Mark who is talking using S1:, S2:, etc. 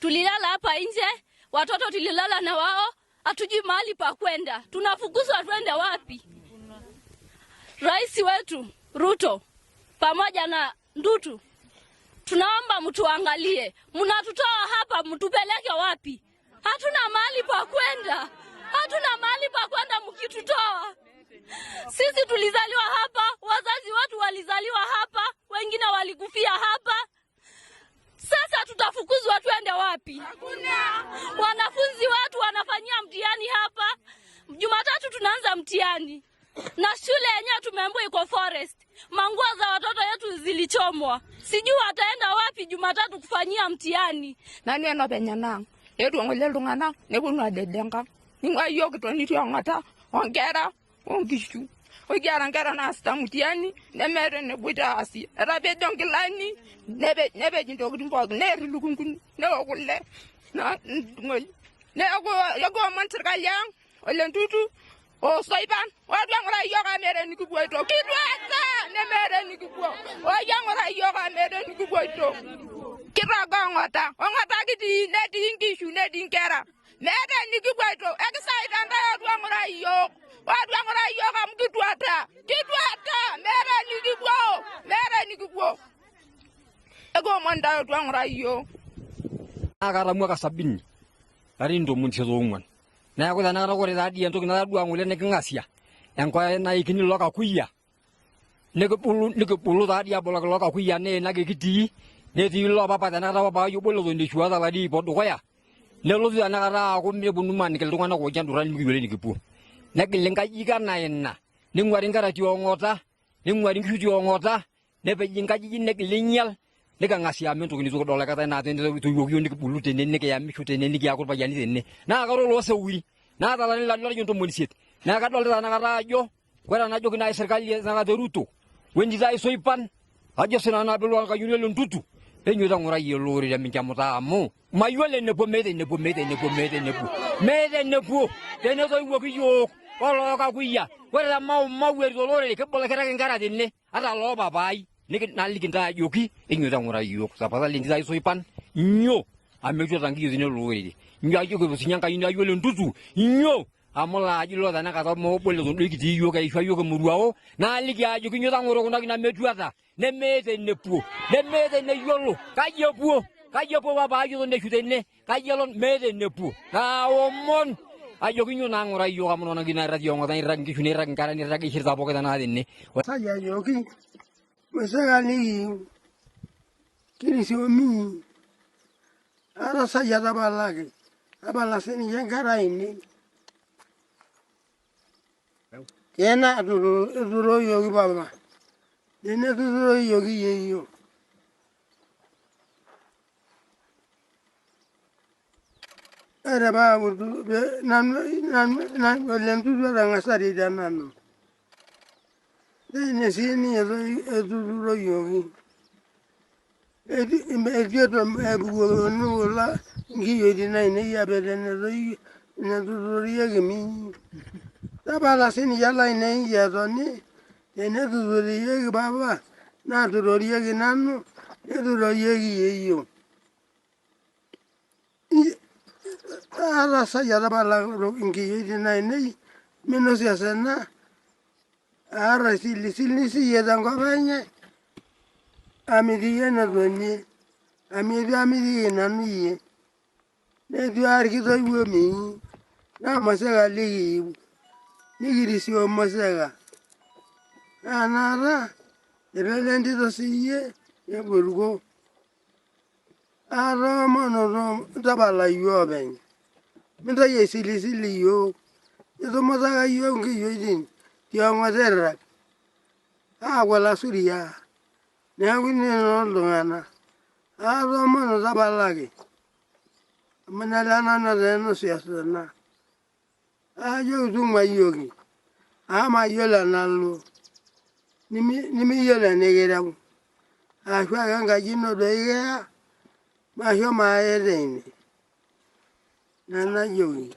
S1: tulilala hapa nje, watoto tulilala na wao, hatujui mahali pa kwenda. Tunafukuzwa twende wapi? Rais wetu Ruto pamoja na Ndutu, tunaomba mtuangalie, mnatutoa hapa mtupeleke wapi? Hatuna mahali pa kwenda. Hatuna mahali pa kwenda mkitutoa. Sisi tulizaliwa hapa, wazazi wetu walizaliwa hapa, wengine walikufia hapa. Sasa tutafukuzwa twende wapi? Hakuna. Wanafunzi wetu wanafanyia mtihani hapa. Jumatatu tunaanza mtihani. Na shule yenyewe tumeambiwa iko forest. Manguo za watoto yetu zilichomwa. Sijui wataenda wapi Jumatatu kufanyia mtihani.
S2: Nani anapenya nang? Yetu ngole lungana nebunwa dedenga. Ninga yoki toni ngata ongera ongishu. Ogera ngara na sta mtihani nemere nebuta asi. Rabe dongilani nebe jindogi mbog neri lukungun nokulle. Na ngol. Ne yago mantrkaya ole Ndutu o soiban wangora yoga mere nikubwoito kidwata ne mere nikubwo wangora yoga mere nikubwoito kiraga ngota kidi ne dingishu ne dinkera mere nikubwoito excited anda wangora yoga mkidwata mere nikubwo ego manda wangora yo
S3: agara mwaka 70 arindo munchezo umwan na yakula na gore dadi entoki na dua ngule ne kingasia enkwa na ikini loka kuya ne kepulu dadi abola loka kuya ne na gekiti ne ti lo papa na ra baba yo bolo ndo chwa la di bodo koya ne lo na ra ko me bunu man ke lungana ko jandura ni gibele ni kipu na gilenga yiga na enna ni ngwari ngara ti ongota ni ngwari ngi ongota ne be jinga ji ne gilenyal ne ka ngasia mento kini zo dola kata na tende to yogi ni kepulu tene ne ke ya mi chute ne ni ya ko ba yani tene na ka ro se wuri na ta la jonto monisiet na ka dolta na ka rajo kwera na jogi na serikali na ka Ruto wendi dai soipan ajo sina na belo ka yunelo Ndutu enyo da ngora yelo ri ya minjamuta amu mayole ne bo mede ne bo tene to yogi yo wala ka kuya kwera mawe zo lore ke bola kera ngara tene ata lo babai niki nalikinda yoki enyo da ngora yok sapata lingi dai soipan nyo amejo tangi yuzine lori nyo ajo ko sinyanga ina yole Ndutu nyo amola ajilo da na ka mo bole zo ndiki yo ka ishwa yo ko muruao na liki ajo kinyo da ngoro kuna kina metuata ne mete ne yolo ka yepo baba ajo ne chutene ka yelo mete ne pu na omon ajo kinyo na ngora yo ka mono na kina radio ngota ira ngi chune ra ngara ni ra ki hirza boke da na denne
S4: sa ya yoki mesali kini si omi ara sa ya da balage abala seni yangara ini Yena duro yogi baba Yena duro yogi yeyo Ara ba urdu nan lem tu ranga sari danano Dene sini duro yogi Edioto ebugo nula ngiyo dina ine ya bedene na duro yogi mi Tabala sini yala ine ya zoni ene duro yogi baba na duro yogi nanu duro yogi yeyo Ara sa yala bala ngiyo dina ine menos ya sana Ara sili ya dango banye Amiriye na doni amiriye na nuye ne duar ki do mi na masega ligi nigirisi o masega anara ebelendi do siye e burgo ara mono dabala yo ben minta sili yo edo masega yo ngi yo din yo ngadera wala suriya ne awini no lungana ara mono dabalagi manalana na no siasana ayo zuma yogi ama yola nalu nimi yola negera ashwa ganga jino doiga ma yo ma ereni nana yogi